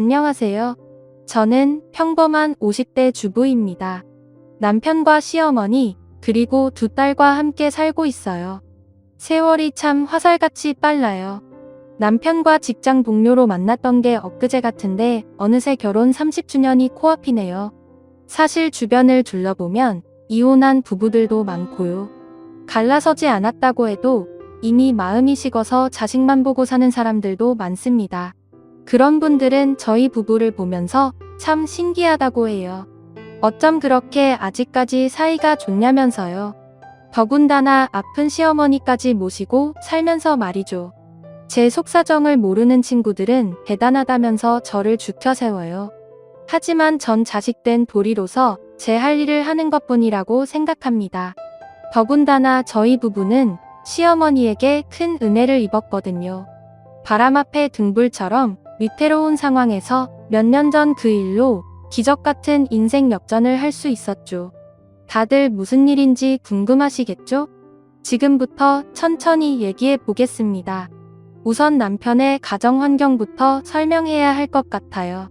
안녕하세요. 저는 평범한 50대 주부입니다. 남편과 시어머니, 그리고 두 딸과 함께 살고 있어요. 세월이 참 화살같이 빨라요. 남편과 직장 동료로 만났던 게 엊그제 같은데 어느새 결혼 30주년이 코앞이네요. 사실 주변을 둘러보면 이혼한 부부들도 많고요. 갈라서지 않았다고 해도 이미 마음이 식어서 자식만 보고 사는 사람들도 많습니다. 그런 분들은 저희 부부를 보면서 참 신기하다고 해요. 어쩜 그렇게 아직까지 사이가 좋냐면서요. 더군다나 아픈 시어머니까지 모시고 살면서 말이죠. 제 속사정을 모르는 친구들은 대단하다면서 저를 죽혀세워요. 하지만 전 자식된 도리로서 제 할 일을 하는 것뿐이라고 생각합니다. 더군다나 저희 부부는 시어머니에게 큰 은혜를 입었거든요. 바람 앞에 등불처럼 위태로운 상황에서 몇 년 전 그 일로 기적 같은 인생 역전을 할 수 있었죠. 다들 무슨 일인지 궁금하시겠죠? 지금부터 천천히 얘기해 보겠습니다. 우선 남편의 가정 환경부터 설명해야 할 것 같아요.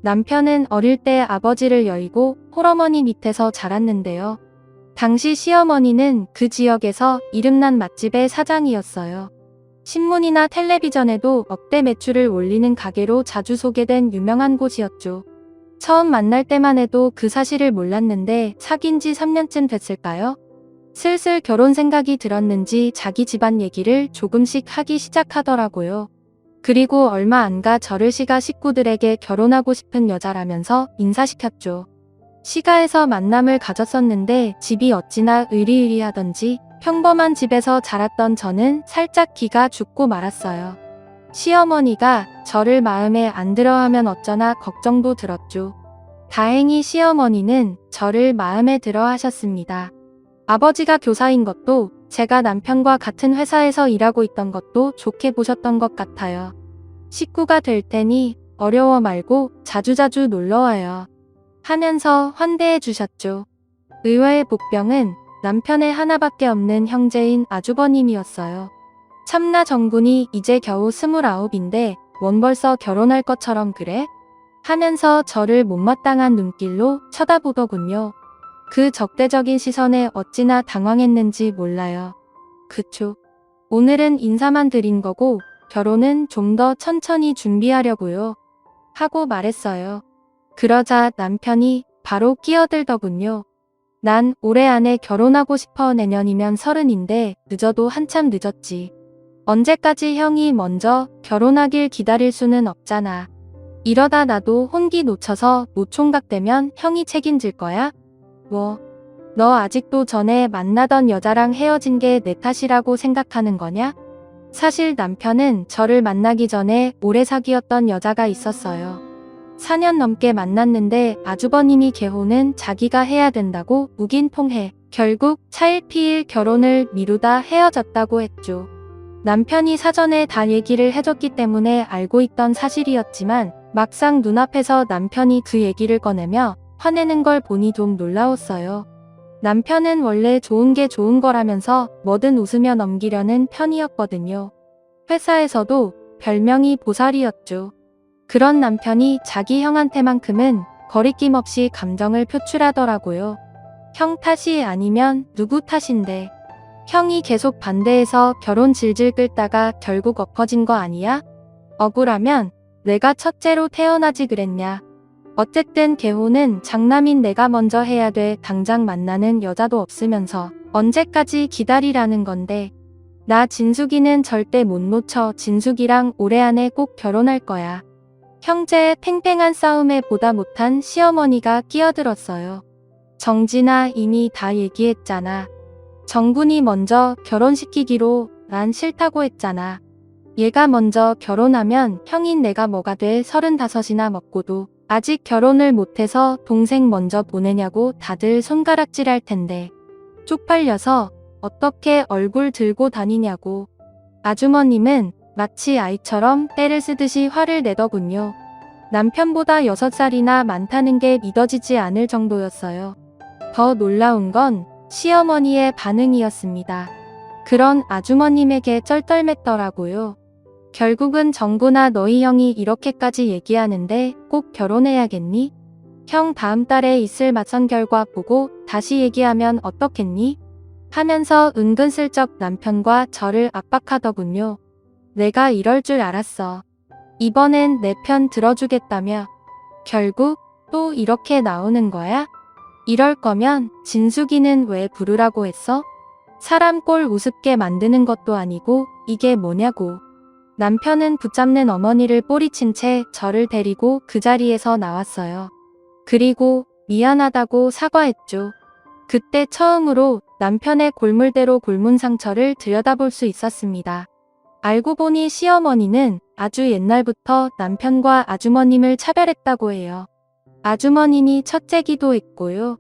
남편은 어릴 때 아버지를 여의고 홀어머니 밑에서 자랐는데요. 당시 시어머니는 그 지역에서 이름난 맛집의 사장이었어요. 신문이나 텔레비전에도 억대 매출을 올리는 가게로 자주 소개된 유명한 곳이었죠. 처음 만날 때만 해도 그 사실을 몰랐는데 사귄 지 3년쯤 됐을까요? 슬슬 결혼 생각이 들었는지 자기 집안 얘기를 조금씩 하기 시작하더라고요. 그리고 얼마 안 가 저를 시가 식구들에게 결혼하고 싶은 여자라면서 인사시켰죠. 시가에서 만남을 가졌었는데 집이 어찌나 으리으리하던지 평범한 집에서 자랐던 저는 살짝 기가 죽고 말았어요. 시어머니가 저를 마음에 안 들어 하면 어쩌나 걱정도 들었죠. 다행히 시어머니는 저를 마음에 들어 하셨습니다. 아버지가 교사인 것도 제가 남편과 같은 회사에서 일하고 있던 것도 좋게 보셨던 것 같아요. 식구가 될 테니 어려워 말고 자주자주 놀러와요. 하면서 환대해 주셨죠. 의외의 복병은 남편의 하나밖에 없는 형제인 아주버님이었어요. 참나 정군이 이제 겨우 29인데 뭔 벌써 결혼할 것처럼 그래? 하면서 저를 못마땅한 눈길로 쳐다보더군요. 그 적대적인 시선에 어찌나 당황했는지 몰라요. 그쵸. 오늘은 인사만 드린 거고 결혼은 좀 더 천천히 준비하려고요. 하고 말했어요. 그러자 남편이 바로 끼어들더군요. 난 올해 안에 결혼하고 싶어. 내년이면 30인데 늦어도 한참 늦었지. 언제까지 형이 먼저 결혼하길 기다릴 수는 없잖아. 이러다 나도 혼기 놓쳐서 노총각 되면 형이 책임질 거야? 뭐, 너 아직도 전에 만나던 여자랑 헤어진 게 내 탓이라고 생각하는 거냐? 사실 남편은 저를 만나기 전에 오래 사귀었던 여자가 있었어요. 4년 넘게 만났는데 아주버님이 개혼은 자기가 해야 된다고 묵인통해 결국 차일피일 결혼을 미루다 헤어졌다고 했죠. 남편이 사전에 다 얘기를 해줬기 때문에 알고 있던 사실이었지만 막상 눈앞에서 남편이 그 얘기를 꺼내며 화내는 걸 보니 좀 놀라웠어요. 남편은 원래 좋은 게 좋은 거라면서 뭐든 웃으며 넘기려는 편이었거든요. 회사에서도 별명이 보살이었죠. 그런 남편이 자기 형한테만큼은 거리낌 없이 감정을 표출하더라고요. 형 탓이 아니면 누구 탓인데. 형이 계속 반대해서 결혼 질질 끌다가 결국 엎어진 거 아니야? 억울하면 내가 첫째로 태어나지 그랬냐. 어쨌든 개혼은 장남인 내가 먼저 해야 돼. 당장 만나는 여자도 없으면서 언제까지 기다리라는 건데. 나 진숙이는 절대 못 놓쳐. 진숙이랑 올해 안에 꼭 결혼할 거야. 형제의 팽팽한 싸움에 보다 못한 시어머니가 끼어들었어요. 정진아, 이미 다 얘기했잖아. 정군이 먼저 결혼시키기로. 난 싫다고 했잖아. 얘가 먼저 결혼하면 형인 내가 뭐가 돼. 35이나 먹고도 아직 결혼을 못해서 동생 먼저 보내냐고 다들 손가락질할 텐데. 쪽팔려서 어떻게 얼굴 들고 다니냐고. 아주머님은 마치 아이처럼 때를 쓰듯이 화를 내더군요. 남편보다 6살이나 많다는 게 믿어지지 않을 정도였어요. 더 놀라운 건 시어머니의 반응이었습니다. 그런 아주머님에게 쩔쩔맸더라고요. 결국은 정구나 너희 형이 이렇게까지 얘기하는데 꼭 결혼해야겠니? 형 다음 달에 있을 맞선 결과 보고 다시 얘기하면 어떻겠니? 하면서 은근슬쩍 남편과 저를 압박하더군요. 내가 이럴 줄 알았어. 이번엔 내 편 들어주겠다며. 결국 또 이렇게 나오는 거야? 이럴 거면 진숙이는 왜 부르라고 했어? 사람 꼴 우습게 만드는 것도 아니고 이게 뭐냐고. 남편은 붙잡는 어머니를 뿌리친 채 저를 데리고 그 자리에서 나왔어요. 그리고 미안하다고 사과했죠. 그때 처음으로 남편의 골물대로 골문 상처를 들여다볼 수 있었습니다. 알고 보니 시어머니는 아주 옛날부터 남편과 아주머님을 차별했다고 해요. 아주머님이 첫째기도 했고요.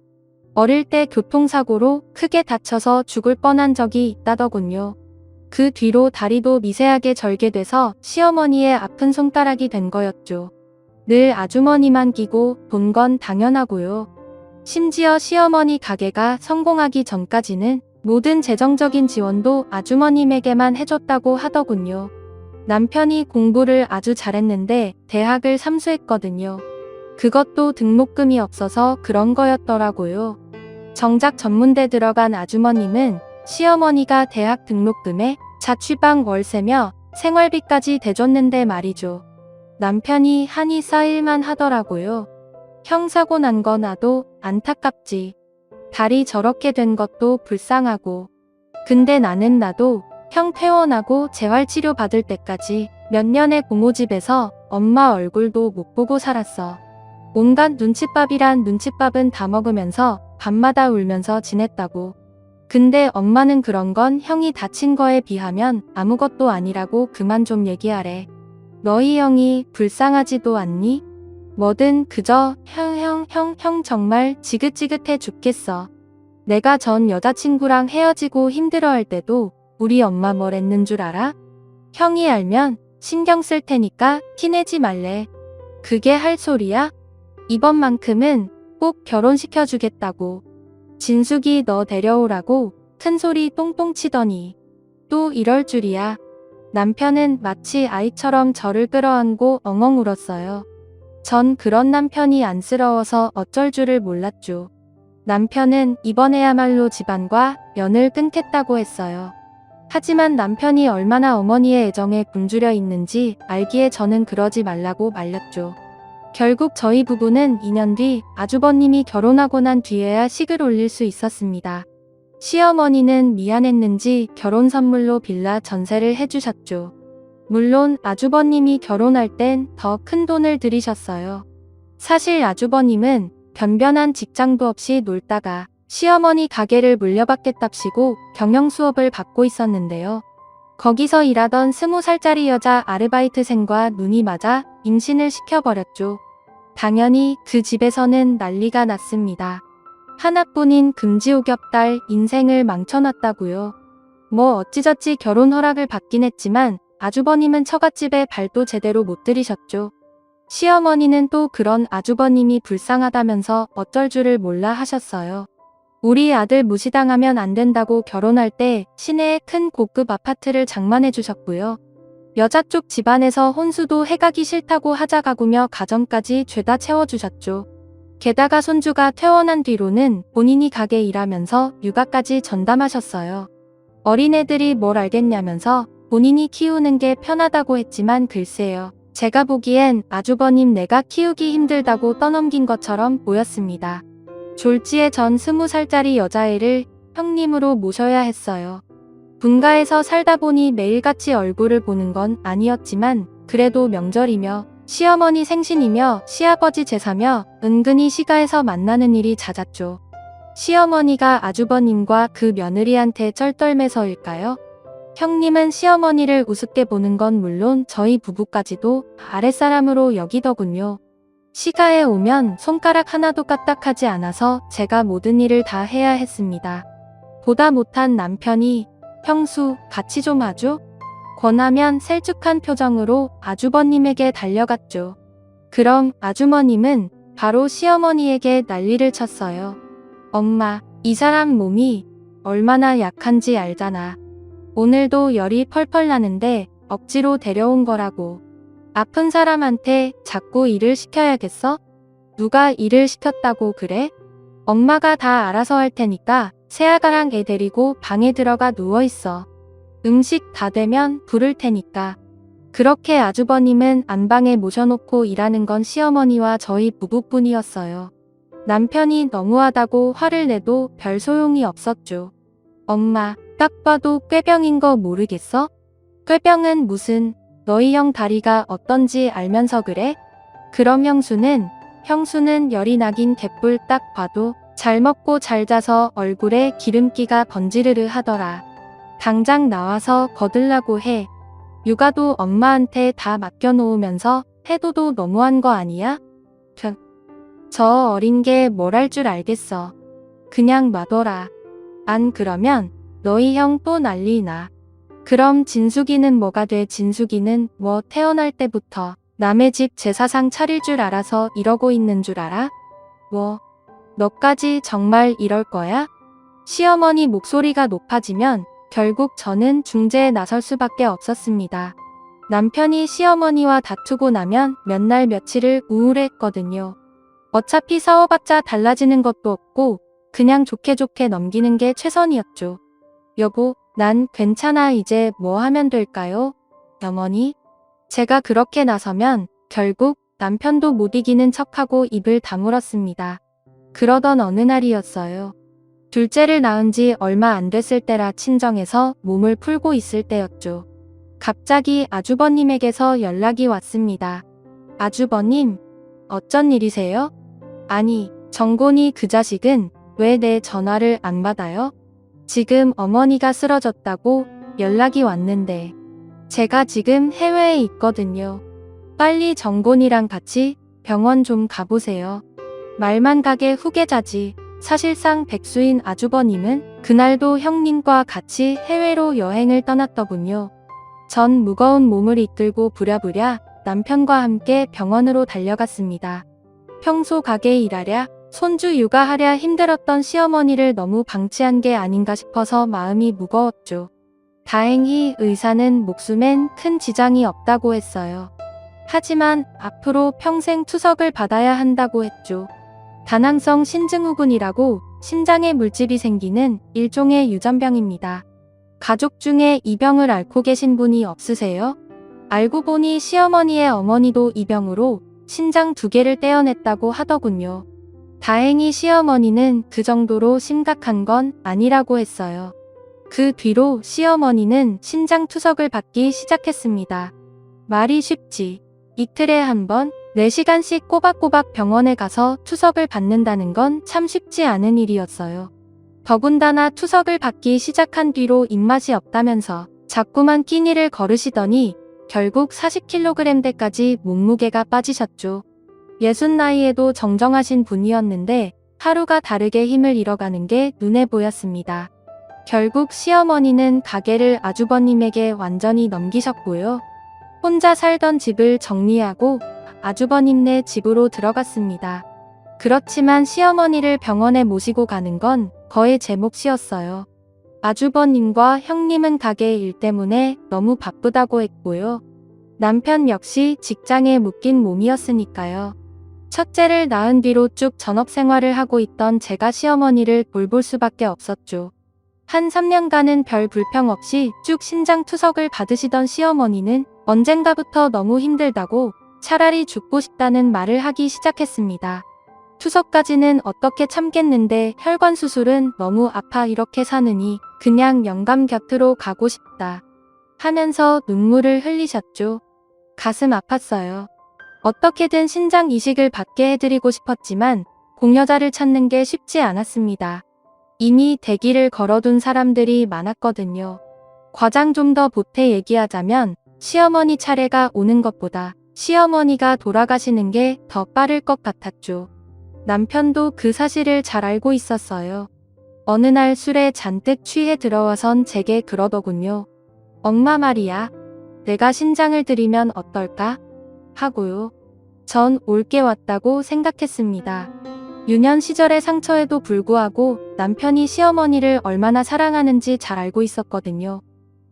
어릴 때 교통사고로 크게 다쳐서 죽을 뻔한 적이 있다더군요. 그 뒤로 다리도 미세하게 절개돼서 시어머니의 아픈 손가락이 된 거였죠. 늘 아주머니만 끼고 본 건 당연하고요. 심지어 시어머니 가게가 성공하기 전까지는 모든 재정적인 지원도 아주머님에게만 해줬다고 하더군요. 남편이 공부를 아주 잘했는데 대학을 삼수했거든요. 그것도 등록금이 없어서 그런 거였더라고요. 정작 전문대 들어간 아주머님은 시어머니가 대학 등록금에 자취방 월세며 생활비까지 대줬는데 말이죠. 남편이 한이 쌓일만 하더라고요. 형 사고 난 거 나도 안타깝지. 다리 저렇게 된 것도 불쌍하고. 근데 나도 형 퇴원하고 재활치료 받을 때까지 몇 년의 고모집에서 엄마 얼굴도 못 보고 살았어. 온갖 눈칫밥이란 눈칫밥은 다 먹으면서 밤마다 울면서 지냈다고. 근데 엄마는 그런 건 형이 다친 거에 비하면 아무것도 아니라고 그만 좀 얘기하래. 너희 형이 불쌍하지도 않니? 뭐든 그저 형 정말 지긋지긋해 죽겠어. 내가 전 여자친구랑 헤어지고 힘들어할 때도 우리 엄마 뭘 했는 줄 알아? 형이 알면 신경 쓸 테니까 티내지 말래. 그게 할 소리야? 이번만큼은 꼭 결혼시켜주겠다고. 진숙이 너 데려오라고 큰 소리 똥똥 치더니 또 이럴 줄이야. 남편은 마치 아이처럼 저를 끌어안고 엉엉 울었어요. 전 그런 남편이 안쓰러워서 어쩔 줄을 몰랐죠. 남편은 이번에야말로 집안과 연을 끊겠다고 했어요. 하지만 남편이 얼마나 어머니의 애정에 굶주려 있는지 알기에 저는 그러지 말라고 말렸죠. 결국 저희 부부는 2년 뒤 아주버님이 결혼하고 난 뒤에야 식을 올릴 수 있었습니다. 시어머니는 미안했는지 결혼 선물로 빌라 전세를 해주셨죠. 물론 아주버님이 결혼할 땐 더 큰 돈을 들이셨어요. 사실 아주버님은 변변한 직장도 없이 놀다가 시어머니 가게를 물려받겠답시고 경영 수업을 받고 있었는데요. 거기서 일하던 20살짜리 여자 아르바이트생과 눈이 맞아 임신을 시켜버렸죠. 당연히 그 집에서는 난리가 났습니다. 하나뿐인 금지옥엽 딸 인생을 망쳐놨다고요. 뭐 어찌저찌 결혼 허락을 받긴 했지만 아주버님은 처갓집에 발도 제대로 못 들이셨죠. 시어머니는 또 그런 아주버님이 불쌍하다면서 어쩔 줄을 몰라 하셨어요. 우리 아들 무시당하면 안 된다고 결혼할 때 시내에 큰 고급 아파트를 장만해 주셨고요. 여자 쪽 집안에서 혼수도 해가기 싫다고 하자가구며 가정까지 죄다 채워주셨죠. 게다가 손주가 퇴원한 뒤로는 본인이 가게 일하면서 육아까지 전담하셨어요. 어린애들이 뭘 알겠냐면서 본인이 키우는 게 편하다고 했지만 글쎄요. 제가 보기엔 아주버님 내가 키우기 힘들다고 떠넘긴 것처럼 보였습니다. 졸지에 전 20살짜리 여자애를 형님으로 모셔야 했어요. 분가에서 살다 보니 매일같이 얼굴을 보는 건 아니었지만 그래도 명절이며 시어머니 생신이며 시아버지 제사며 은근히 시가에서 만나는 일이 잦았죠. 시어머니가 아주버님과 그 며느리한테 쩔떨매서일까요? 형님은 시어머니를 우습게 보는 건 물론 저희 부부까지도 아랫사람으로 여기더군요. 시가에 오면 손가락 하나도 까딱하지 않아서 제가 모든 일을 다 해야 했습니다. 보다 못한 남편이 형수 같이 좀 하죠? 권하면 셀쭉한 표정으로 아주버님에게 달려갔죠. 그럼 아주머님은 바로 시어머니에게 난리를 쳤어요. 엄마, 이 사람 몸이 얼마나 약한지 알잖아. 오늘도 열이 펄펄 나는데 억지로 데려온 거라고. 아픈 사람한테 자꾸 일을 시켜야겠어? 누가 일을 시켰다고 그래? 엄마가 다 알아서 할 테니까 새아가랑 애 데리고 방에 들어가 누워있어. 음식 다 되면 부를 테니까. 그렇게 아주버님은 안방에 모셔놓고 일하는 건 시어머니와 저희 부부뿐이었어요. 남편이 너무하다고 화를 내도 별 소용이 없었죠. 엄마, 딱 봐도 꾀병인 거 모르겠어? 꾀병은 무슨, 너희 형 다리가 어떤지 알면서 그래? 그럼 형수는 열이 나긴 개뿔 딱 봐도 잘 먹고 잘 자서 얼굴에 기름기가 번지르르 하더라. 당장 나와서 거들라고 해. 육아도 엄마한테 다 맡겨놓으면서 해도도 너무한 거 아니야? 저 어린 게 뭘 할 줄 알겠어. 그냥 놔둬라. 안 그러면 너희 형 또 난리 나. 그럼 진숙이는 뭐가 돼? 진숙이는 뭐 태어날 때부터 남의 집 제사상 차릴 줄 알아서 이러고 있는 줄 알아? 뭐, 너까지 정말 이럴 거야? 시어머니 목소리가 높아지면 결국 저는 중재에 나설 수밖에 없었습니다. 남편이 시어머니와 다투고 나면 몇 날 며칠을 우울했거든요. 어차피 싸워봤자 달라지는 것도 없고 그냥 좋게 넘기는 게 최선이었죠. 여보, 난 괜찮아. 이제 뭐 하면 될까요? 어머니? 제가 그렇게 나서면 결국 남편도 못 이기는 척하고 입을 다물었습니다. 그러던 어느 날이었어요. 둘째를 낳은 지 얼마 안 됐을 때라 친정에서 몸을 풀고 있을 때였죠. 갑자기 아주버님에게서 연락이 왔습니다. 아주버님, 어쩐 일이세요? 아니, 정곤이 그 자식은 왜 내 전화를 안 받아요? 지금 어머니가 쓰러졌다고 연락이 왔는데 제가 지금 해외에 있거든요. 빨리 정곤이랑 같이 병원 좀 가보세요. 말만 가게 후계자지. 사실상 백수인 아주버님은 그날도 형님과 같이 해외로 여행을 떠났더군요. 전 무거운 몸을 이끌고 부랴부랴 남편과 함께 병원으로 달려갔습니다. 평소 가게 일하랴, 손주 육아하랴 힘들었던 시어머니를 너무 방치한 게 아닌가 싶어서 마음이 무거웠죠. 다행히 의사는 목숨엔 큰 지장이 없다고 했어요. 하지만 앞으로 평생 투석을 받아야 한다고 했죠. 다낭성 신증후군이라고 심장에 물집이 생기는 일종의 유전병입니다. 가족 중에 이 병을 앓고 계신 분이 없으세요? 알고 보니 시어머니의 어머니도 이 병으로 신장 2개를 떼어냈다고 하더군요. 다행히 시어머니는 그 정도로 심각한 건 아니라고 했어요. 그 뒤로 시어머니는 신장 투석을 받기 시작했습니다. 말이 쉽지. 이틀에 한 번 4시간씩 꼬박꼬박 병원에 가서 투석을 받는다는 건 참 쉽지 않은 일이었어요. 더군다나 투석을 받기 시작한 뒤로 입맛이 없다면서 자꾸만 끼니를 거르시더니 결국 40kg대까지 몸무게가 빠지셨죠. 60 나이에도 정정하신 분이었는데 하루가 다르게 힘을 잃어가는 게 눈에 보였습니다. 결국 시어머니는 가게를 아주버님에게 완전히 넘기셨고요. 혼자 살던 집을 정리하고 아주버님네 집으로 들어갔습니다. 그렇지만 시어머니를 병원에 모시고 가는 건 거의 제 몫이었어요. 아주버님과 형님은 가게 일 때문에 너무 바쁘다고 했고요. 남편 역시 직장에 묶인 몸이었으니까요. 첫째를 낳은 뒤로 쭉 전업생활을 하고 있던 제가 시어머니를 돌볼 수밖에 없었죠. 한 3년간은 별 불평 없이 쭉 신장 투석을 받으시던 시어머니는 언젠가부터 너무 힘들다고 차라리 죽고 싶다는 말을 하기 시작했습니다. 투석까지는 어떻게 참겠는데 혈관 수술은 너무 아파 이렇게 사느니 그냥 영감 곁으로 가고 싶다 하면서 눈물을 흘리셨죠. 가슴 아팠어요. 어떻게든 신장 이식을 받게 해드리고 싶었지만 공여자를 찾는 게 쉽지 않았습니다. 이미 대기를 걸어둔 사람들이 많았거든요. 과장 좀 더 보태 얘기하자면 시어머니 차례가 오는 것보다 시어머니가 돌아가시는 게 더 빠를 것 같았죠. 남편도 그 사실을 잘 알고 있었어요. 어느 날 술에 잔뜩 취해 들어와선 제게 그러더군요. 엄마 말이야. 내가 신장을 드리면 어떨까? 하고요. 전 올게 왔다고 생각했습니다. 유년 시절의 상처에도 불구하고 남편이 시어머니를 얼마나 사랑하는지 잘 알고 있었거든요.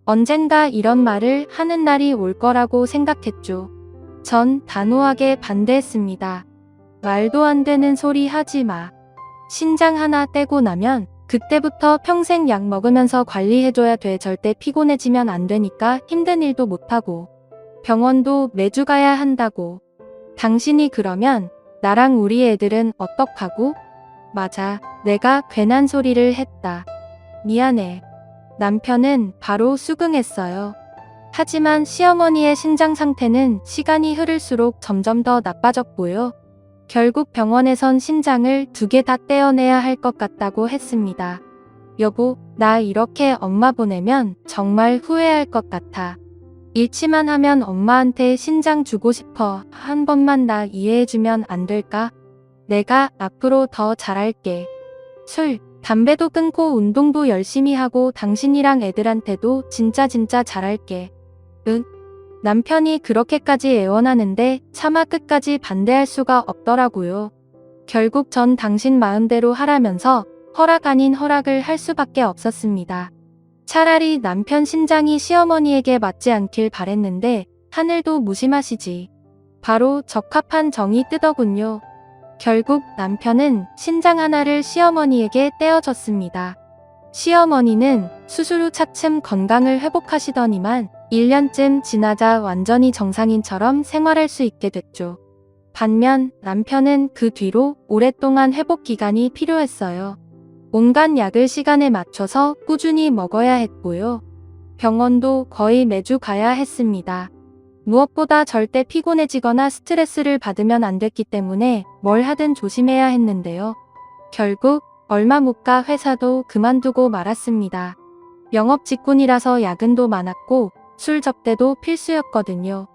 언젠가 이런 말을 하는 날이 올 거라고 생각했죠. 전 단호하게 반대했습니다. 말도 안 되는 소리 하지 마. 신장 하나 떼고 나면 그때부터 평생 약 먹으면서 관리해줘야 돼. 절대 피곤해지면 안 되니까 힘든 일도 못하고 병원도 매주 가야 한다고. 당신이 그러면 나랑 우리 애들은 어떡하고? 맞아, 내가 괜한 소리를 했다. 미안해. 남편은 바로 수긍했어요. 하지만 시어머니의 신장 상태는 시간이 흐를수록 점점 더 나빠졌고요. 결국 병원에선 신장을 2개 다 떼어내야 할 것 같다고 했습니다. 여보, 나 이렇게 엄마 보내면 정말 후회할 것 같아. 잃지만 하면 엄마한테 신장 주고 싶어. 한 번만 나 이해해주면 안 될까? 내가 앞으로 더 잘할게. 술, 담배도 끊고 운동도 열심히 하고 당신이랑 애들한테도 진짜 잘할게. 응? 남편이 그렇게까지 애원하는데 차마 끝까지 반대할 수가 없더라고요. 결국 전 당신 마음대로 하라면서 허락 아닌 허락을 할 수밖에 없었습니다. 차라리 남편 신장이 시어머니에게 맞지 않길 바랬는데 하늘도 무심하시지. 바로 적합한 정이 뜨더군요. 결국 남편은 신장 하나를 시어머니에게 떼어줬습니다. 시어머니는 수술 후 차츰 건강을 회복하시더니만 1년쯤 지나자 완전히 정상인처럼 생활할 수 있게 됐죠. 반면 남편은 그 뒤로 오랫동안 회복 기간이 필요했어요. 온갖 약을 시간에 맞춰서 꾸준히 먹어야 했고요. 병원도 거의 매주 가야 했습니다. 무엇보다 절대 피곤해지거나 스트레스를 받으면 안 됐기 때문에 뭘 하든 조심해야 했는데요. 결국 얼마 못 가 회사도 그만두고 말았습니다. 영업 직군이라서 야근도 많았고 술 접대도 필수였거든요.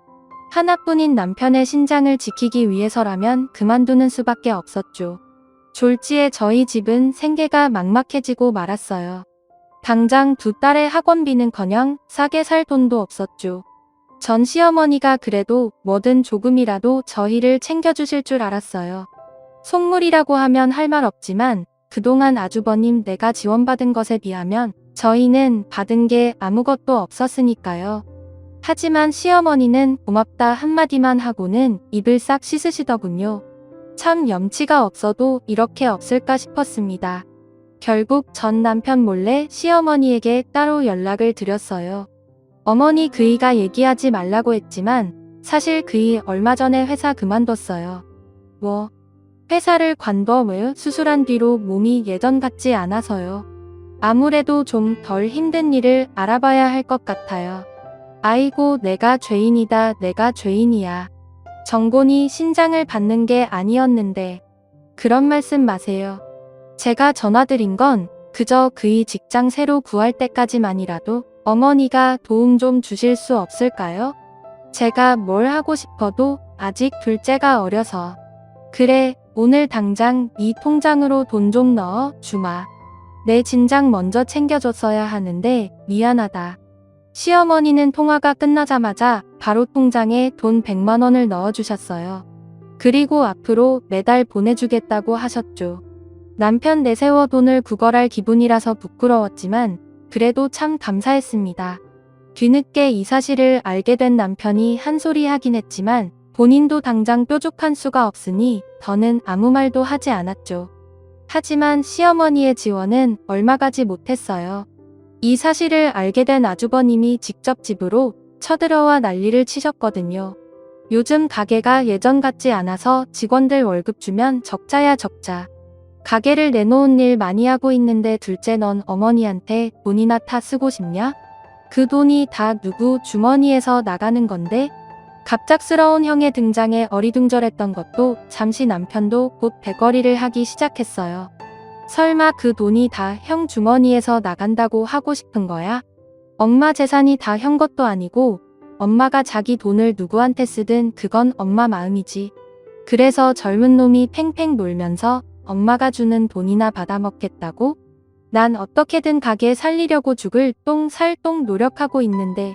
하나뿐인 남편의 신장을 지키기 위해서라면 그만두는 수밖에 없었죠. 졸지에 저희 집은 생계가 막막해지고 말았어요. 당장 2딸의 학원비는커녕 싸게 살 돈도 없었죠. 전 시어머니가 그래도 뭐든 조금이라도 저희를 챙겨주실 줄 알았어요. 속물이라고 하면 할 말 없지만 그동안 아주버님 내가 지원받은 것에 비하면 저희는 받은 게 아무것도 없었으니까요. 하지만 시어머니는 고맙다 한마디만 하고는 입을 싹 씻으시더군요. 참 염치가 없어도 이렇게 없을까 싶었습니다. 결국 전 남편 몰래 시어머니에게 따로 연락을 드렸어요. 어머니 그이가 얘기하지 말라고 했지만 사실 그이 얼마 전에 회사 그만뒀어요. 뭐? 회사를 관둬? 왜? 수술한 뒤로 몸이 예전 같지 않아서요. 아무래도 좀 덜 힘든 일을 알아봐야 할 것 같아요. 아이고 내가 죄인이다. 내가 죄인이야. 정곤이 신장을 받는 게 아니었는데. 그런 말씀 마세요. 제가 전화드린 건 그저 그이 직장 새로 구할 때까지만이라도 어머니가 도움 좀 주실 수 없을까요? 제가 뭘 하고 싶어도 아직 둘째가 어려서. 그래, 오늘 당장 네 통장으로 돈 좀 넣어 주마. 내 진작 먼저 챙겨줬어야 하는데 미안하다. 시어머니는 통화가 끝나자마자 바로 통장에 돈 100만 원을 넣어주셨어요. 그리고 앞으로 매달 보내주겠다고 하셨죠. 남편 내세워 돈을 구걸할 기분이라서 부끄러웠지만 그래도 참 감사했습니다. 뒤늦게 이 사실을 알게 된 남편이 한 소리 하긴 했지만 본인도 당장 뾰족한 수가 없으니 더는 아무 말도 하지 않았죠. 하지만 시어머니의 지원은 얼마 가지 못했어요. 이 사실을 알게 된 아주버님이 직접 집으로 쳐들어와 난리를 치셨거든요. 요즘 가게가 예전 같지 않아서 직원들 월급 주면 적자야 적자. 가게를 내놓은 일 많이 하고 있는데 둘째 넌 어머니한테 돈이나 타 쓰고 싶냐? 그 돈이 다 누구 주머니에서 나가는 건데? 갑작스러운 형의 등장에 어리둥절했던 것도 잠시 남편도 곧 대거리를 하기 시작했어요. 설마 그 돈이 다 형 주머니에서 나간다고 하고 싶은 거야? 엄마 재산이 다 형 것도 아니고 엄마가 자기 돈을 누구한테 쓰든 그건 엄마 마음이지. 그래서 젊은 놈이 팽팽 놀면서 엄마가 주는 돈이나 받아먹겠다고? 난 어떻게든 가게 살리려고 죽을 똥 살 똥 노력하고 있는데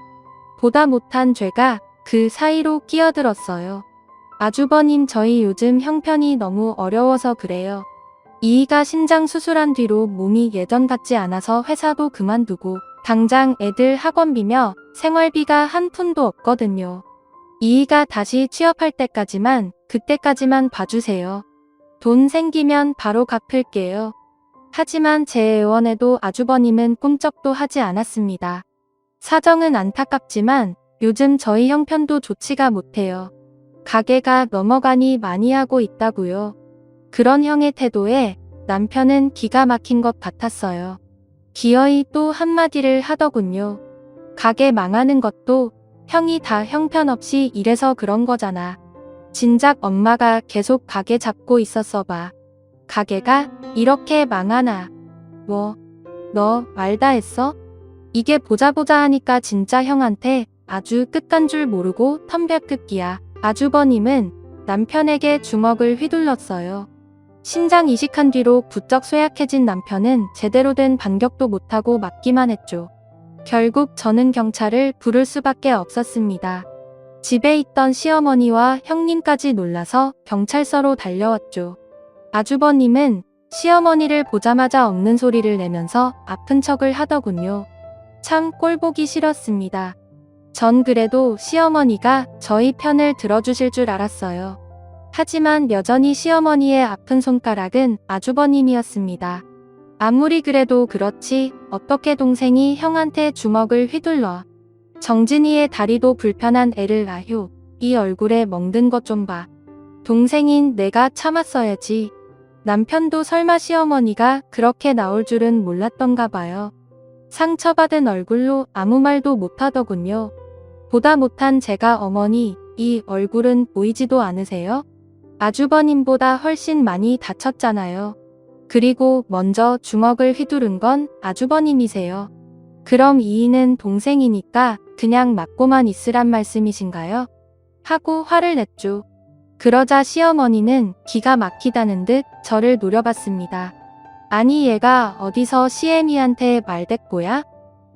보다 못한 죄가 그 사이로 끼어들었어요. 아주버님 저희 요즘 형편이 너무 어려워서 그래요. 이이가 신장 수술한 뒤로 몸이 예전 같지 않아서 회사도 그만두고 당장 애들 학원비며 생활비가 한 푼도 없거든요. 이희가 다시 취업할 때까지만, 그때까지만 봐주세요. 돈 생기면 바로 갚을게요. 하지만 제 애원에도 아주버님은 꿈쩍도 하지 않았습니다. 사정은 안타깝지만 요즘 저희 형편도 좋지가 못해요. 가게가 넘어가니 많이 하고 있다고요. 그런 형의 태도에 남편은 기가 막힌 것 같았어요. 기어이 또 한마디를 하더군요. 가게 망하는 것도 형이 다 형편없이 이래서 그런 거잖아. 진작 엄마가 계속 가게 잡고 있었어 봐. 가게가 이렇게 망하나. 뭐, 너 말 다 했어? 이게 보자 하니까 진짜 형한테 아주 끝간 줄 모르고 텀벼뜯기야. 아주버님은 남편에게 주먹을 휘둘렀어요. 신장 이식한 뒤로 부쩍 쇠약해진 남편은 제대로 된 반격도 못하고 맞기만 했죠. 결국 저는 경찰을 부를 수밖에 없었습니다. 집에 있던 시어머니와 형님까지 놀라서 경찰서로 달려왔죠. 아주버님은 시어머니를 보자마자 없는 소리를 내면서 아픈 척을 하더군요. 참 꼴보기 싫었습니다. 전 그래도 시어머니가 저희 편을 들어주실 줄 알았어요. 하지만 여전히 시어머니의 아픈 손가락은 아주버님이었습니다. 아무리 그래도 그렇지 어떻게 동생이 형한테 주먹을 휘둘러. 정진이의 다리도 불편한 애를 아휴. 이 얼굴에 멍든 것 좀 봐. 동생인 내가 참았어야지. 남편도 설마 시어머니가 그렇게 나올 줄은 몰랐던가 봐요. 상처받은 얼굴로 아무 말도 못하더군요. 보다 못한 제가 어머니, 이 얼굴은 보이지도 않으세요? 아주버님보다 훨씬 많이 다쳤잖아요. 그리고 먼저 주먹을 휘두른 건 아주버님이세요. 그럼 이희는 동생이니까 그냥 맞고만 있으란 말씀이신가요? 하고 화를 냈죠. 그러자 시어머니는 기가 막히다는 듯 저를 노려봤습니다. 아니 얘가 어디서 시애미한테 말댔고야?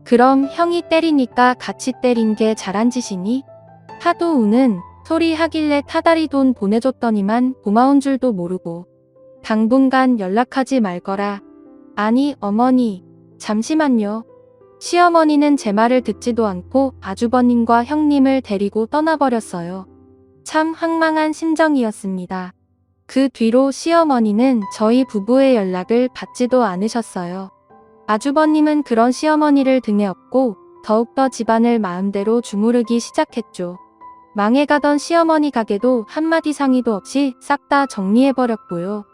그럼 형이 때리니까 같이 때린 게 잘한 짓이니? 하도 우는 소리 하길래 타다리 돈 보내줬더니만 고마운 줄도 모르고 당분간 연락하지 말거라. 아니 어머니 잠시만요. 시어머니는 제 말을 듣지도 않고 아주버님과 형님을 데리고 떠나버렸어요. 참 황망한 심정이었습니다. 그 뒤로 시어머니는 저희 부부의 연락을 받지도 않으셨어요. 아주버님은 그런 시어머니를 등에 업고 더욱더 집안을 마음대로 주무르기 시작했죠. 망해가던 시어머니 가게도 한마디 상의도 없이 싹 다 정리해버렸고요.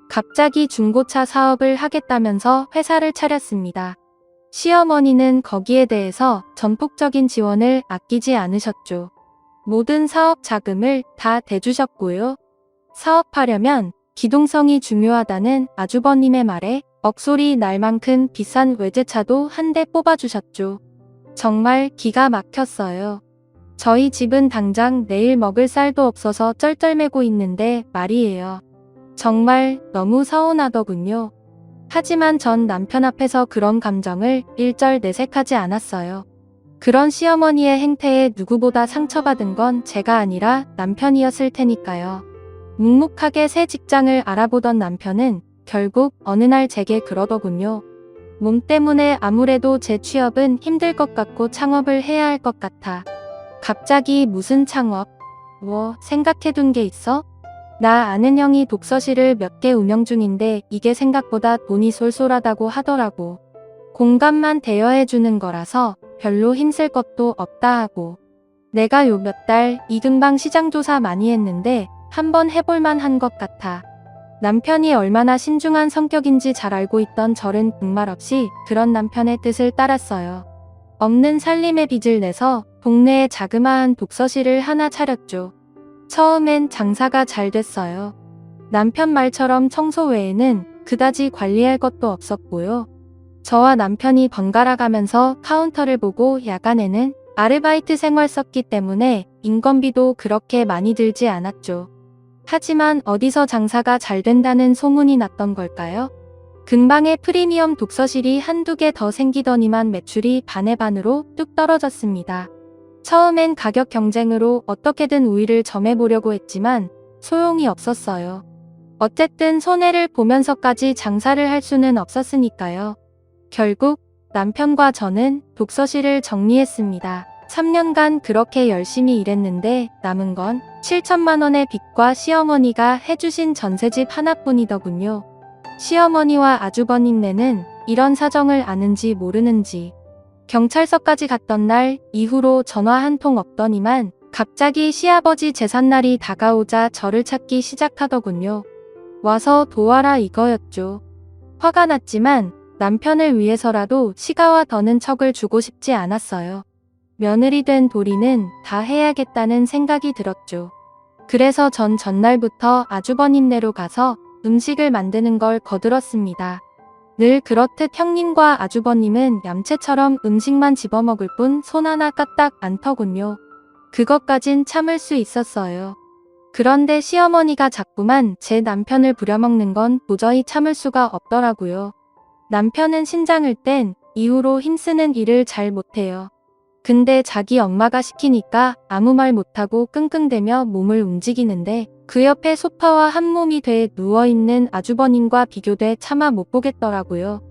갑자기 중고차 사업을 하겠다면서 회사를 차렸습니다. 시어머니는 거기에 대해서 전폭적인 지원을 아끼지 않으셨죠. 모든 사업 자금을 다 대주셨고요. 사업하려면 기동성이 중요하다는 아주버님의 말에 억소리 날 만큼 비싼 외제차도 한 대 뽑아주셨죠. 정말 기가 막혔어요. 저희 집은 당장 내일 먹을 쌀도 없어서 쩔쩔매고 있는데 말이에요. 정말 너무 서운하더군요. 하지만 전 남편 앞에서 그런 감정을 일절 내색하지 않았어요. 그런 시어머니의 행태에 누구보다 상처받은 건 제가 아니라 남편이었을 테니까요. 묵묵하게 새 직장을 알아보던 남편은 결국 어느 날 제게 그러더군요. 몸 때문에 아무래도 제 취업은 힘들 것 같고 창업을 해야 할 것 같아. 갑자기 무슨 창업? 뭐 생각해둔 게 있어? 나 아는 형이 독서실을 몇 개 운영 중인데 이게 생각보다 돈이 쏠쏠하다고 하더라고. 공간만 대여해주는 거라서 별로 힘쓸 것도 없다 하고. 내가 요 몇 달 이근방 시장조사 많이 했는데 한번 해볼만 한 것 같아. 남편이 얼마나 신중한 성격인지 잘 알고 있던 저는 군말 없이 그런 남편의 뜻을 따랐어요. 없는 살림의 빚을 내서 동네에 자그마한 독서실을 하나 차렸죠. 처음엔 장사가 잘 됐어요. 남편 말처럼 청소 외에는 그다지 관리할 것도 없었고요. 저와 남편이 번갈아 가면서 카운터를 보고 야간에는 아르바이트 생활 썼기 때문에 인건비도 그렇게 많이 들지 않았죠. 하지만 어디서 장사가 잘 된다는 소문이 났던 걸까요? 근방에 프리미엄 독서실이 한두 개 더 생기더니만 매출이 반의 반으로 뚝 떨어졌습니다. 처음엔 가격 경쟁으로 어떻게든 우위를 점해보려고 했지만 소용이 없었어요. 어쨌든 손해를 보면서까지 장사를 할 수는 없었으니까요. 결국 남편과 저는 독서실을 정리했습니다. 3년간 그렇게 열심히 일했는데 남은 건 7천만 원의 빚과 시어머니가 해주신 전셋집 하나뿐이더군요. 시어머니와 아주버님네는 이런 사정을 아는지 모르는지 경찰서까지 갔던 날 이후로 전화 한 통 없더니만 갑자기 시아버지 제삿날이 다가오자 저를 찾기 시작하더군요. 와서 도와라 이거였죠. 화가 났지만 남편을 위해서라도 시가와 더는 척을 주고 싶지 않았어요. 며느리 된 도리는 다 해야겠다는 생각이 들었죠. 그래서 전 전날부터 아주버님네로 가서 음식을 만드는 걸 거들었습니다. 늘 그렇듯 형님과 아주버님은 얌체처럼 음식만 집어먹을 뿐 손 하나 까딱 안 터군요. 그것까진 참을 수 있었어요. 그런데 시어머니가 자꾸만 제 남편을 부려먹는 건 도저히 참을 수가 없더라고요. 남편은 신장을 뗀 이후로 힘쓰는 일을 잘 못해요. 근데 자기 엄마가 시키니까 아무 말 못하고 끙끙대며 몸을 움직이는데 그 옆에 소파와 한 몸이 돼 누워있는 아주버님과 비교돼 차마 못 보겠더라고요.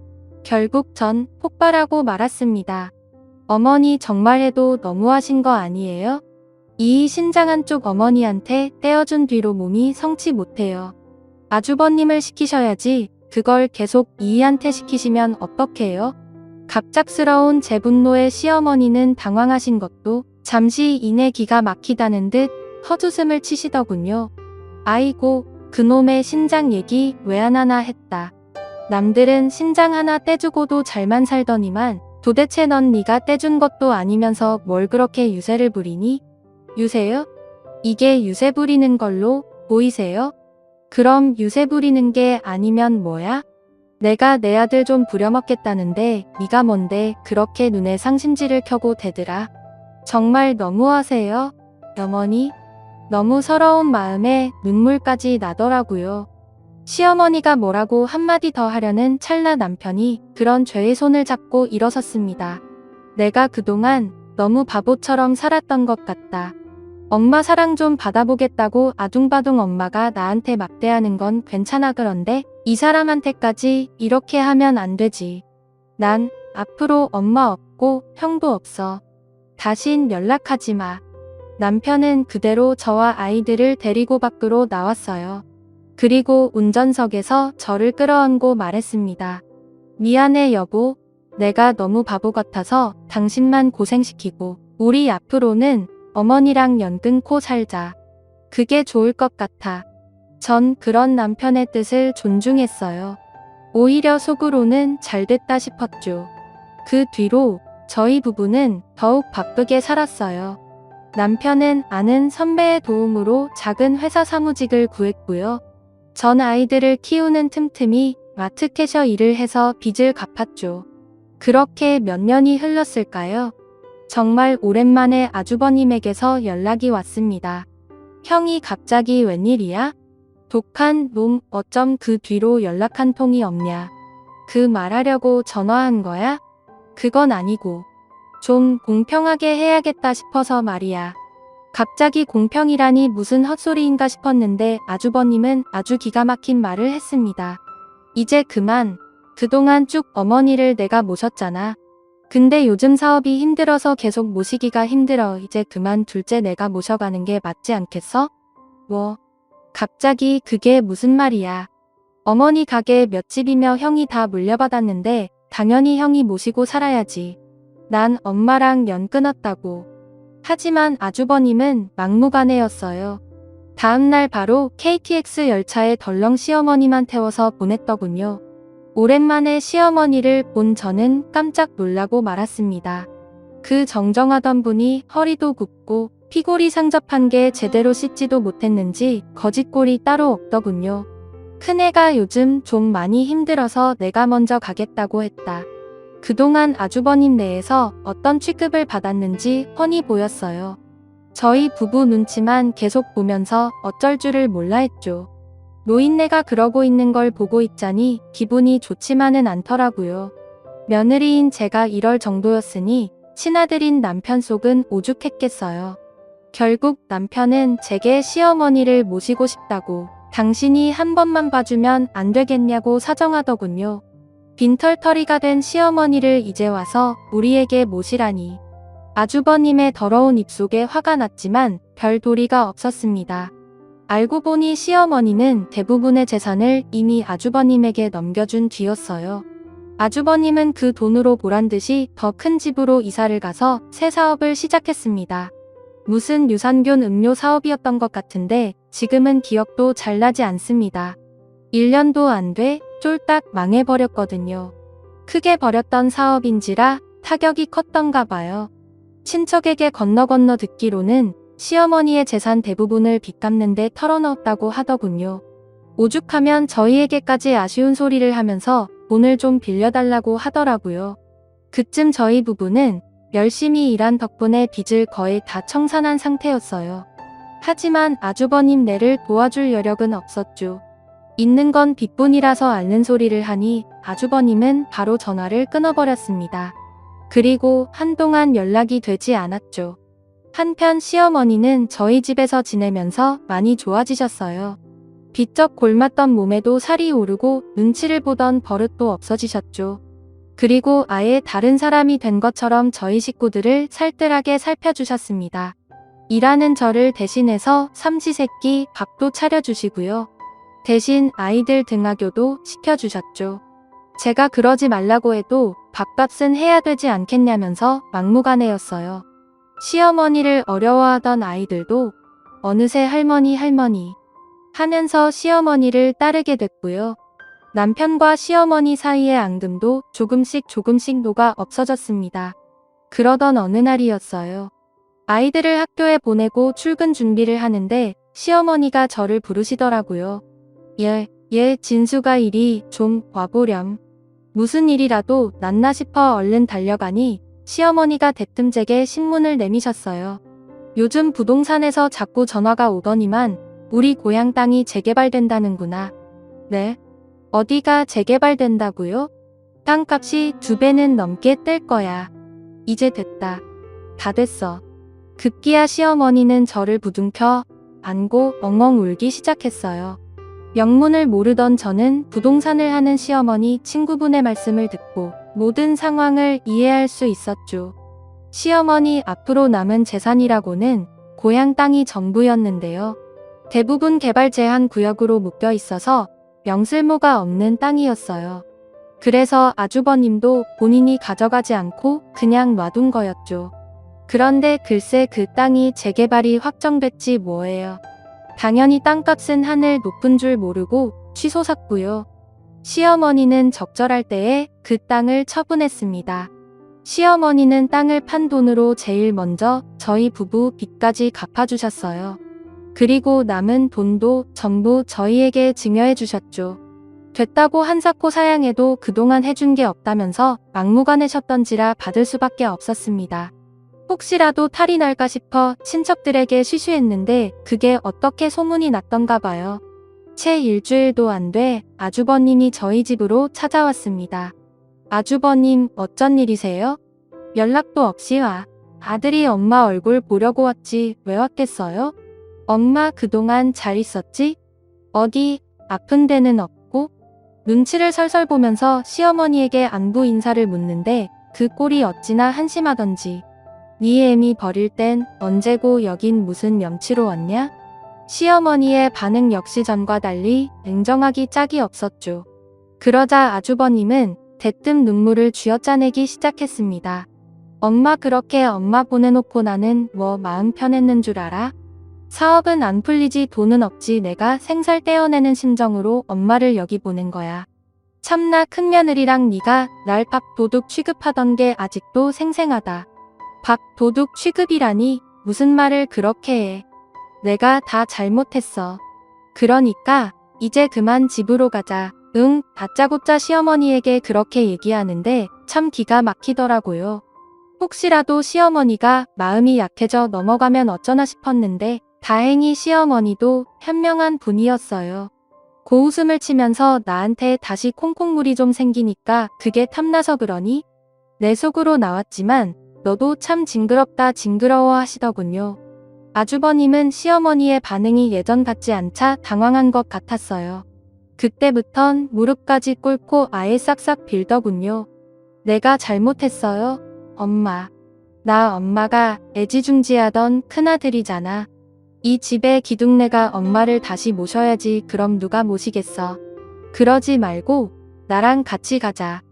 결국 전 폭발하고 말았습니다. 어머니 정말 해도 너무하신 거 아니에요? 이 신장 한쪽 어머니한테 떼어준 뒤로 몸이 성치 못해요. 아주버님을 시키셔야지 그걸 계속 이희한테 시키시면 어떡해요? 갑작스러운 제 분노에 시어머니는 당황하신 것도 잠시 이내 기가 막히다는 듯 헛웃음을 치시더군요. 아이고 그놈의 신장 얘기 왜 안 하나 했다. 남들은 신장 하나 떼주고도 잘만 살더니만 도대체 넌 네가 떼준 것도 아니면서 뭘 그렇게 유세를 부리니? 유세요? 이게 유세 부리는 걸로 보이세요? 그럼 유세 부리는 게 아니면 뭐야? 내가 내 아들 좀 부려먹겠다는데 네가 뭔데 그렇게 눈에 상심지를 켜고 대들아. 정말 너무하세요, 어머니. 너무 서러운 마음에 눈물까지 나더라고요. 시어머니가 뭐라고 한마디 더 하려는 찰나 남편이 그런 죄의 손을 잡고 일어섰습니다. 내가 그동안 너무 바보처럼 살았던 것 같다. 엄마 사랑 좀 받아보겠다고 아둥바둥 엄마가 나한테 막대하는 건 괜찮아 그런데 이 사람한테까지 이렇게 하면 안 되지. 난 앞으로 엄마 없고 형도 없어. 다신 연락하지 마. 남편은 그대로 저와 아이들을 데리고 밖으로 나왔어요. 그리고 운전석에서 저를 끌어안고 말했습니다. 미안해 여보. 내가 너무 바보 같아서 당신만 고생시키고 우리 앞으로는 어머니랑 연 끊고 살자. 그게 좋을 것 같아. 전 그런 남편의 뜻을 존중했어요. 오히려 속으로는 잘됐다 싶었죠. 그 뒤로 저희 부부는 더욱 바쁘게 살았어요. 남편은 아는 선배의 도움으로 작은 회사 사무직을 구했고요. 전 아이들을 키우는 틈틈이 마트 캐셔 일을 해서 빚을 갚았죠. 그렇게 몇 년이 흘렀을까요? 정말 오랜만에 아주버님에게서 연락이 왔습니다. 형이 갑자기 웬일이야? 독한 놈 어쩜 그 뒤로 연락 한 통이 없냐? 그 말하려고 전화한 거야? 그건 아니고 좀 공평하게 해야겠다 싶어서 말이야. 갑자기 공평이라니 무슨 헛소리인가 싶었는데 아주버님은 아주 기가 막힌 말을 했습니다. 이제 그만. 그동안 쭉 어머니를 내가 모셨잖아. 근데 요즘 사업이 힘들어서 계속 모시기가 힘들어. 이제 그만 둘째 내가 모셔가는 게 맞지 않겠어? 뭐? 갑자기 그게 무슨 말이야. 어머니 가게 몇 집이며 형이 다 물려받았는데 당연히 형이 모시고 살아야지. 난 엄마랑 연 끊었다고. 하지만 아주버님은 막무가내였어요. 다음날 바로 KTX 열차에 덜렁 시어머니만 태워서 보냈더군요. 오랜만에 시어머니를 본 저는 깜짝 놀라고 말았습니다. 그 정정하던 분이 허리도 굽고 피골이 상접한 게 제대로 씻지도 못했는지 거짓골이 따로 없더군요. 큰애가 요즘 좀 많이 힘들어서 내가 먼저 가겠다고 했다. 그동안 아주버님 내에서 어떤 취급을 받았는지 훤히 보였어요. 저희 부부 눈치만 계속 보면서 어쩔 줄을 몰라 했죠. 노인네가 그러고 있는 걸 보고 있자니 기분이 좋지만은 않더라고요. 며느리인 제가 이럴 정도였으니 친아들인 남편 속은 오죽했겠어요. 결국 남편은 제게 시어머니를 모시고 싶다고 당신이 한 번만 봐주면 안 되겠냐고 사정하더군요. 빈털터리가 된 시어머니를 이제 와서 우리에게 모시라니. 아주버님의 더러운 입속에 화가 났지만 별 도리가 없었습니다. 알고 보니 시어머니는 대부분의 재산을 이미 아주버님에게 넘겨준 뒤였어요. 아주버님은 그 돈으로 보란듯이 더 큰 집으로 이사를 가서 새 사업을 시작했습니다. 무슨 유산균 음료 사업이었던 것 같은데 지금은 기억도 잘 나지 않습니다. 1년도 안 돼 쫄딱 망해버렸거든요. 크게 벌였던 사업인지라 타격이 컸던가 봐요. 친척에게 건너 듣기로는 시어머니의 재산 대부분을 빚 갚는 데 털어넣었다고 하더군요. 오죽하면 저희에게까지 아쉬운 소리를 하면서 돈을 좀 빌려달라고 하더라고요. 그쯤 저희 부부는 열심히 일한 덕분에 빚을 거의 다 청산한 상태였어요. 하지만 아주버님 네를 도와줄 여력은 없었죠. 있는 건 빚뿐이라서 앓는 소리를 하니 아주버님은 바로 전화를 끊어버렸습니다. 그리고 한동안 연락이 되지 않았죠. 한편 시어머니는 저희 집에서 지내면서 많이 좋아지셨어요. 비쩍 골맞던 몸에도 살이 오르고 눈치를 보던 버릇도 없어지셨죠. 그리고 아예 다른 사람이 된 것처럼 저희 식구들을 살뜰하게 살펴주셨습니다. 일하는 저를 대신해서 삼시세끼 밥도 차려주시고요. 대신 아이들 등하교도 시켜주셨죠. 제가 그러지 말라고 해도 밥값은 해야 되지 않겠냐면서 막무가내였어요. 시어머니를 어려워하던 아이들도 어느새 할머니 하면서 시어머니를 따르게 됐고요. 남편과 시어머니 사이의 앙금도 조금씩 녹아 없어졌습니다. 그러던 어느 날이었어요. 아이들을 학교에 보내고 출근 준비를 하는데 시어머니가 저를 부르시더라고요. 진수가 이리 좀 와보렴. 무슨 일이라도 났나 싶어 얼른 달려가니 시어머니가 대뜸제게 신문을 내미셨어요. 요즘 부동산에서 자꾸 전화가 오더니만 우리 고향 땅이 재개발된다는구나. 네? 어디가 재개발된다고요? 땅값이 2배는 넘게 뜰 거야. 이제 됐다. 다 됐어. 급기야 시어머니는 저를 부둥켜 안고 엉엉 울기 시작했어요. 영문을 모르던 저는 부동산을 하는 시어머니 친구분의 말씀을 듣고 모든 상황을 이해할 수 있었죠. 시어머니 앞으로 남은 재산이라고는 고향 땅이 전부였는데요. 대부분 개발 제한 구역으로 묶여 있어서 명쓸모가 없는 땅이었어요. 그래서 아주버님도 본인이 가져가지 않고 그냥 놔둔 거였죠. 그런데 글쎄 그 땅이 재개발이 확정됐지 뭐예요. 당연히 땅값은 하늘 높은 줄 모르고 취소샀고요. 시어머니는 적절할 때에 그 땅을 처분했습니다. 시어머니는 땅을 판 돈으로 제일 먼저 저희 부부 빚까지 갚아주셨어요. 그리고 남은 돈도 전부 저희에게 증여해 주셨죠. 됐다고 한사코 사양해도 그동안 해준 게 없다면서 막무가내셨던지라 받을 수밖에 없었습니다. 혹시라도 탈이 날까 싶어 친척들에게 쉬쉬했는데 그게 어떻게 소문이 났던가 봐요. 채 일주일도 안 돼 아주버님이 저희 집으로 찾아왔습니다. 아주버님 어쩐 일이세요? 연락도 없이 와. 아들이 엄마 얼굴 보려고 왔지 왜 왔겠어요? 엄마 그동안 잘 있었지? 어디 아픈 데는 없고? 눈치를 설설 보면서 시어머니에게 안부 인사를 묻는데 그 꼴이 어찌나 한심하던지. 네 애미 버릴 땐 언제고 여긴 무슨 염치로 왔냐? 시어머니의 반응 역시 전과 달리 냉정하기 짝이 없었죠. 그러자 아주버님은 대뜸 눈물을 쥐어짜내기 시작했습니다. 엄마 그렇게 엄마 보내놓고 나는 뭐 마음 편했는 줄 알아? 사업은 안 풀리지 돈은 없지 내가 생살 떼어내는 심정으로 엄마를 여기 보낸 거야. 참나 큰며느리랑 네가 날 밥도둑 취급하던 게 아직도 생생하다. 밥도둑 취급이라니 무슨 말을 그렇게 해. 내가 다 잘못했어. 그러니까 이제 그만 집으로 가자. 응, 다짜고짜 시어머니에게 그렇게 얘기하는데 참 기가 막히더라고요. 혹시라도 시어머니가 마음이 약해져 넘어가면 어쩌나 싶었는데 다행히 시어머니도 현명한 분이었어요. 고웃음을 치면서 나한테 다시 콩콩물이 좀 생기니까 그게 탐나서 그러니? 내 속으로 나왔지만 너도 참 징그럽다 징그러워 하시더군요. 아주버님은 시어머니의 반응이 예전 같지 않자 당황한 것 같았어요. 그때부턴 무릎까지 꿇고 아예 싹싹 빌더군요. 내가 잘못했어요, 엄마. 나 엄마가 애지중지하던 큰아들이잖아. 이 집에 기둥내가 엄마를 다시 모셔야지. 그럼 누가 모시겠어. 그러지 말고 나랑 같이 가자.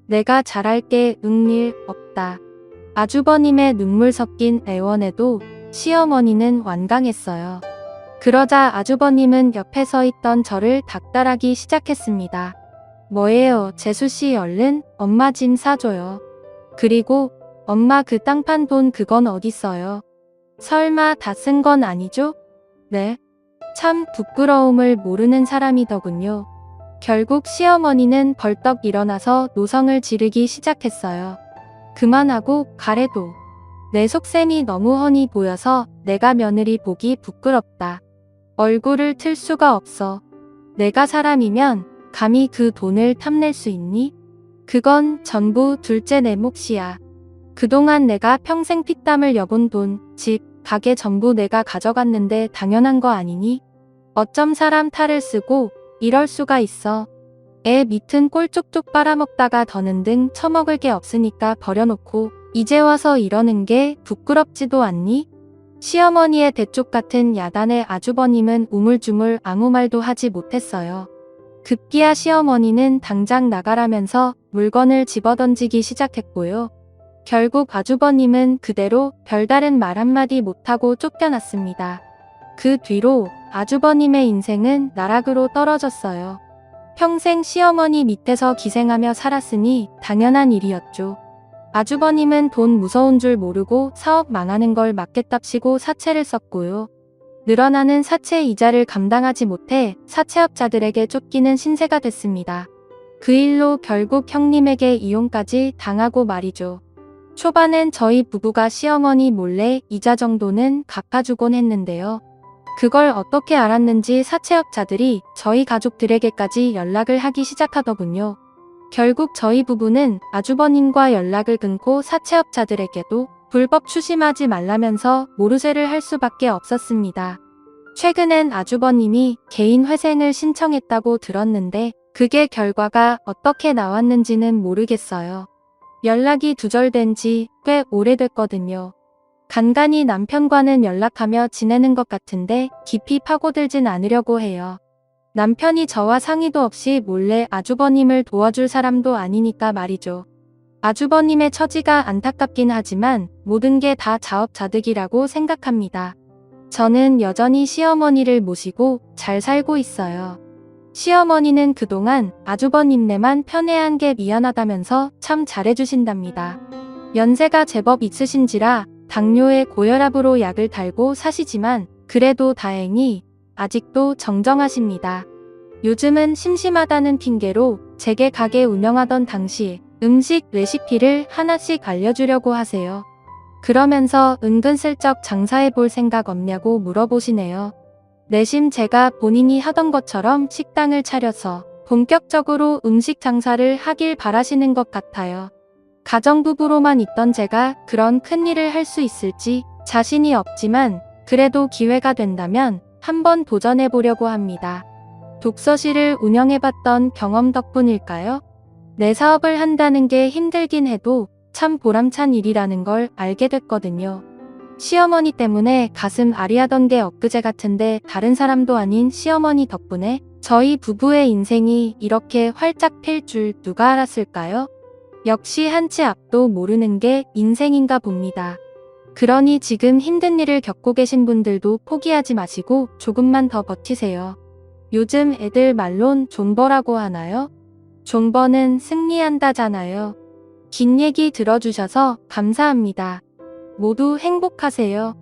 내가 잘할게. 일 없다. 아주버님의 눈물 섞인 애원에도 시어머니는 완강했어요. 그러자 아주버님은 옆에 서 있던 저를 닥달하기 시작했습니다. 뭐예요, 재수씨, 얼른 엄마 짐 싸줘요. 그리고 엄마 그 땅판 돈 그건 어딨어요? 설마 다 쓴 건 아니죠? 네. 참 부끄러움을 모르는 사람이더군요. 결국 시어머니는 벌떡 일어나서 노성을 지르기 시작했어요. 그만하고 가래도. 내 속셈이 너무 훤히 보여서 내가 며느리 보기 부끄럽다. 얼굴을 틀 수가 없어. 내가 사람이면 감히 그 돈을 탐낼 수 있니? 그건 전부 둘째 내 몫이야. 그동안 내가 평생 피땀을 여본 돈, 집, 가게 전부 내가 가져갔는데 당연한 거 아니니? 어쩜 사람 탈을 쓰고 이럴 수가 있어. 애 밑은 꼴 쪽쪽 빨아먹다가 더는 등 처먹을 게 없으니까 버려놓고 이제 와서 이러는 게 부끄럽지도 않니? 시어머니의 대쪽 같은 야단에 아주버님은 우물쭈물 아무 말도 하지 못했어요. 급기야 시어머니는 당장 나가라면서 물건을 집어던지기 시작했고요. 결국 아주버님은 그대로 별다른 말 한마디 못하고 쫓겨났습니다. 그 뒤로 아주버님의 인생은 나락으로 떨어졌어요. 평생 시어머니 밑에서 기생하며 살았으니 당연한 일이었죠. 아주버님은 돈 무서운 줄 모르고 사업 망하는 걸 막겠답시고 사채를 썼고요. 늘어나는 사채 이자를 감당하지 못해 사채업자들에게 쫓기는 신세가 됐습니다. 그 일로 결국 형님에게 이혼까지 당하고 말이죠. 초반엔 저희 부부가 시어머니 몰래 이자 정도는 갚아주곤 했는데요. 그걸 어떻게 알았는지 사채업자들이 저희 가족들에게까지 연락을 하기 시작하더군요. 결국 저희 부부는 아주버님과 연락을 끊고 사채업자들에게도 불법 추심하지 말라면서 모르쇠를 할 수밖에 없었습니다. 최근엔 아주버님이 개인 회생을 신청했다고 들었는데 그게 결과가 어떻게 나왔는지는 모르겠어요. 연락이 두절된 지 꽤 오래됐거든요. 간간히 남편과는 연락하며 지내는 것 같은데 깊이 파고들진 않으려고 해요. 남편이 저와 상의도 없이 몰래 아주버님을 도와줄 사람도 아니니까 말이죠. 아주버님의 처지가 안타깝긴 하지만 모든 게 다 자업자득이라고 생각합니다. 저는 여전히 시어머니를 모시고 잘 살고 있어요. 시어머니는 그동안 아주버님네만 편애한 게 미안하다면서 참 잘해주신답니다. 연세가 제법 있으신지라 당뇨에 고혈압으로 약을 달고 사시지만 그래도 다행히 아직도 정정하십니다. 요즘은 심심하다는 핑계로 제게 가게 운영하던 당시 음식 레시피를 하나씩 알려주려고 하세요. 그러면서 은근슬쩍 장사해볼 생각 없냐고 물어보시네요. 내심 제가 본인이 하던 것처럼 식당을 차려서 본격적으로 음식 장사를 하길 바라시는 것 같아요. 가정부부로만 있던 제가 그런 큰일을 할 수 있을지 자신이 없지만 그래도 기회가 된다면 한번 도전해보려고 합니다. 독서실을 운영해봤던 경험 덕분일까요? 내 사업을 한다는 게 힘들긴 해도 참 보람찬 일이라는 걸 알게 됐거든요. 시어머니 때문에 가슴 아리하던 게 엊그제 같은데 다른 사람도 아닌 시어머니 덕분에 저희 부부의 인생이 이렇게 활짝 필 줄 누가 알았을까요? 역시 한 치 앞도 모르는 게 인생인가 봅니다. 그러니 지금 힘든 일을 겪고 계신 분들도 포기하지 마시고 조금만 더 버티세요. 요즘 애들 말론 존버라고 하나요? 존버는 승리한다잖아요. 긴 얘기 들어주셔서 감사합니다. 모두 행복하세요.